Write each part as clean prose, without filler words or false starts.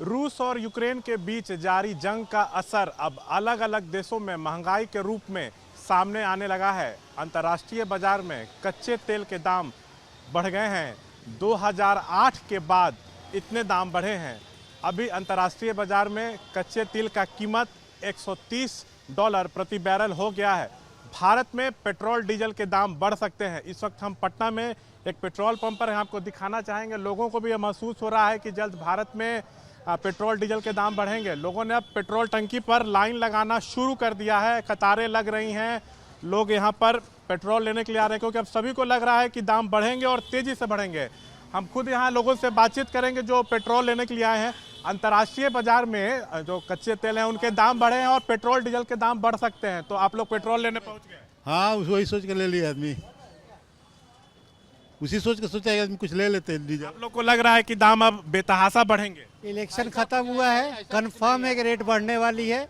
रूस और यूक्रेन के बीच जारी जंग का असर अब अलग अलग देशों में महंगाई के रूप में सामने आने लगा है। अंतर्राष्ट्रीय बाजार में कच्चे तेल के दाम बढ़ गए हैं। 2008 के बाद इतने दाम बढ़े हैं। अभी अंतर्राष्ट्रीय बाजार में कच्चे तेल का कीमत $130 प्रति बैरल हो गया है। भारत में पेट्रोल डीजल के दाम बढ़ सकते हैं। इस वक्त हम पटना में एक पेट्रोल पंप पर आपको दिखाना चाहेंगे। लोगों को भी यह महसूस हो रहा है कि जल्द भारत में पेट्रोल डीजल के दाम बढ़ेंगे। लोगों ने अब पेट्रोल टंकी पर लाइन लगाना शुरू कर दिया है। कतारें लग रही हैं, लोग यहाँ पर पेट्रोल लेने के लिए आ रहे हैं, क्योंकि अब सभी को लग रहा है कि दाम बढ़ेंगे और तेज़ी से बढ़ेंगे। हम खुद यहाँ लोगों से बातचीत करेंगे जो पेट्रोल लेने के लिए आए हैं। अंतर्राष्ट्रीय बाजार में जो कच्चे तेल हैं उनके दाम बढ़े हैं और पेट्रोल डीजल के दाम बढ़ सकते हैं। तो आप लोग पेट्रोल लेने पहुँच गए? हाँ, वही सोच के ले लिया आदमी। उसी सोच के सोचा आदमी कुछ ले लेते हैं डीजल। आप लोग को लग रहा है कि दाम अब बेतहाशा बढ़ेंगे? इलेक्शन खत्म हुआ है, कंफर्म है कि रेट बढ़ने वाली है।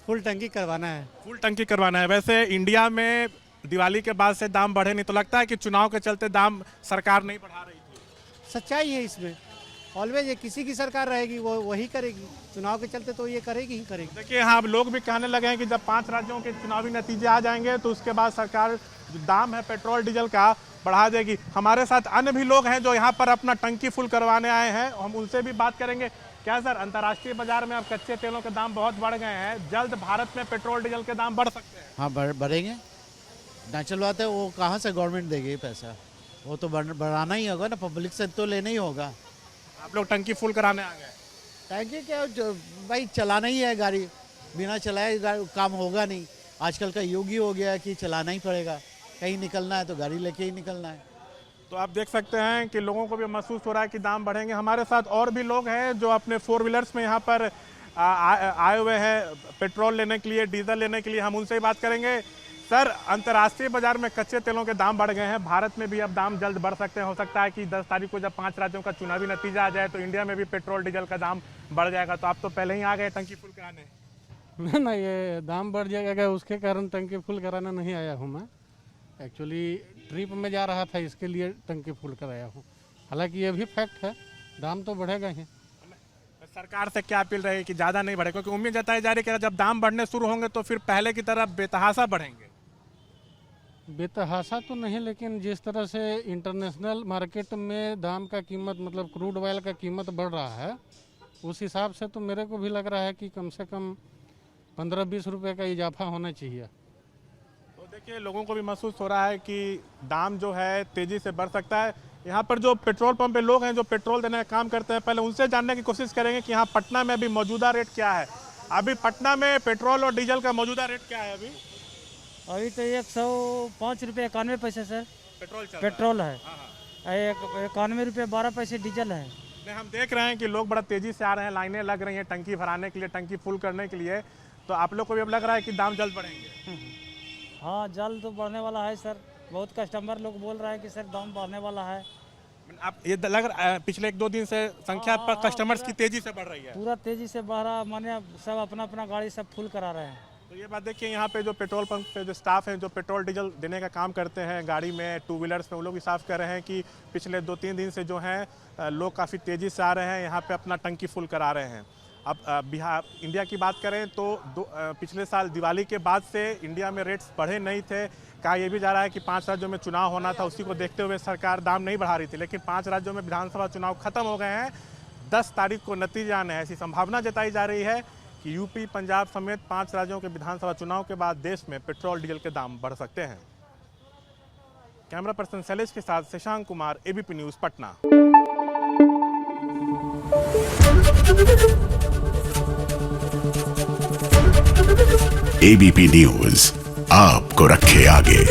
फुल टंकी करवाना है। फुल टंकी करवाना है। वैसे इंडिया में दिवाली के बाद से दाम बढ़े नहीं, तो लगता है कि चुनाव के चलते दाम सरकार नहीं बढ़ा रही थी? सच्चाई है इसमें। ऑलवेज ये किसी की सरकार रहेगी वो वही करेगी। चुनाव के चलते तो ये करेगी ही करेगी। देखिए, हाँ, लोग भी कहने लगे हैं कि जब 5 राज्यों के चुनावी नतीजे आ जाएंगे तो उसके बाद सरकार जो दाम है पेट्रोल डीजल का बढ़ा देगी। हमारे साथ अन्य भी लोग हैं जो यहाँ पर अपना टंकी फुल करवाने आए हैं। हम उनसे भी बात करेंगे। क्या सर, अंतर्राष्ट्रीय बाजार में अब कच्चे तेलों के दाम बहुत बढ़ गए हैं, जल्द भारत में पेट्रोल डीजल के दाम बढ़ सकते हैं? हाँ, बढ़ेंगे। नेचुरल बात है, वो कहाँ से गवर्नमेंट देगी पैसा? वो तो बढ़ाना ही होगा ना, पब्लिक से तो लेना ही होगा। आप लोग टंकी फुल कराने आ गए? टंकी क्या भाई, चलाना ही है गाड़ी। बिना चलाए काम होगा नहीं। आजकल का युग ही हो गया है कि चलाना ही पड़ेगा। कहीं निकलना है तो गाड़ी लेके ही निकलना है। तो आप देख सकते हैं कि लोगों को भी महसूस हो रहा है कि दाम बढ़ेंगे। हमारे साथ और भी लोग हैं जो अपने 4 व्हीलर्स में यहाँ पर आए हुए हैं पेट्रोल लेने के लिए, डीजल लेने के लिए। हम उनसे ही बात करेंगे। सर, अंतर्राष्ट्रीय बाजार में कच्चे तेलों के दाम बढ़ गए हैं, भारत में भी अब दाम जल्द बढ़ सकते हैं। हो सकता है कि 10 तारीख को जब 5 राज्यों का चुनावी नतीजा आ जाए तो इंडिया में भी पेट्रोल डीजल का दाम बढ़ जाएगा। तो आप तो पहले ही आ गए टंकी फुल कराने? ना, ये दाम बढ़ जाएगा उसके कारण टंकी फुल कराना नहीं आया हूँ मैं। एक्चुअली ट्रिप में जा रहा था, इसके लिए टंकी फुल कराया हूँ। हालांकि ये भी फैक्ट है, दाम तो बढ़ेगा ही। सरकार से क्या अपील रहेगी कि ज़्यादा नहीं बढ़े, क्योंकि उम्मीद जताई जा रही है कि जब दाम बढ़ने शुरू होंगे तो फिर पहले की तरह बेतहाशा बढ़ेंगे? बेतहाशा तो नहीं, लेकिन जिस तरह से इंटरनेशनल मार्केट में दाम का कीमत मतलब क्रूड ऑयल का कीमत बढ़ रहा है, उस हिसाब से तो मेरे को भी लग रहा है कि कम से कम 15-20 रुपये का इजाफा होना चाहिए। तो देखिए, लोगों को भी महसूस हो रहा है कि दाम जो है तेज़ी से बढ़ सकता है। यहाँ पर जो पेट्रोल पंप पे लोग हैं जो पेट्रोल देने का काम करते हैं, पहले उनसे जानने की कोशिश करेंगे कि यहाँ पटना में अभी मौजूदा रेट क्या है। अभी पटना में पेट्रोल और डीजल का मौजूदा रेट क्या है? अभी तो 105 रुपये 91 पैसे सर पेट्रोल है। 91 रुपये 12 पैसे डीजल है। नहीं, हम देख रहे हैं कि लोग बड़ा तेज़ी से आ रहे हैं, लाइनें लग रही हैं टंकी भराने के लिए, टंकी फुल करने के लिए। तो आप लोग को भी अब लग रहा है कि दाम जल्द बढ़ेंगे? हाँ, जल्द तो बढ़ने वाला है सर। बहुत कस्टमर लोग बोल रहे हैं कि सर दाम बढ़ने वाला है। आप ये लग रहा है पिछले 1-2 दिन से संख्या पर कस्टमर्स की तेज़ी से बढ़ रही है? पूरा तेज़ी से बढ़ रहा, माने सब अपना अपना गाड़ी सब फुल करा रहे हैं। तो ये बात देखिए, यहाँ पे जो पेट्रोल पंप पे जो स्टाफ हैं जो पेट्रोल डीजल देने का काम करते हैं गाड़ी में, 2 व्हीलर्स में, वो लोग भी साफ कर रहे हैं कि पिछले 2-3 दिन से जो हैं लोग काफ़ी तेज़ी से आ रहे हैं, यहाँ पे अपना टंकी फुल करा रहे हैं। अब बिहार इंडिया की बात करें तो पिछले साल दिवाली के बाद से इंडिया में रेट्स बढ़े नहीं थे। कहा यह भी जा रहा है कि 5 राज्यों में चुनाव होना था, उसी को देखते हुए सरकार दाम नहीं बढ़ा रही थी। लेकिन 5 राज्यों में विधानसभा चुनाव खत्म हो गए हैं। 10 तारीख को नतीजे आने हैं। ऐसी संभावना जताई जा रही है कि यूपी, पंजाब समेत 5 राज्यों के विधानसभा चुनाव के बाद देश में पेट्रोल डीजल के दाम बढ़ सकते हैं। कैमरा पर्सन शैलेश के साथ Shashank Kumar, ABP news, Patna. ABP news आपको रखे आगे।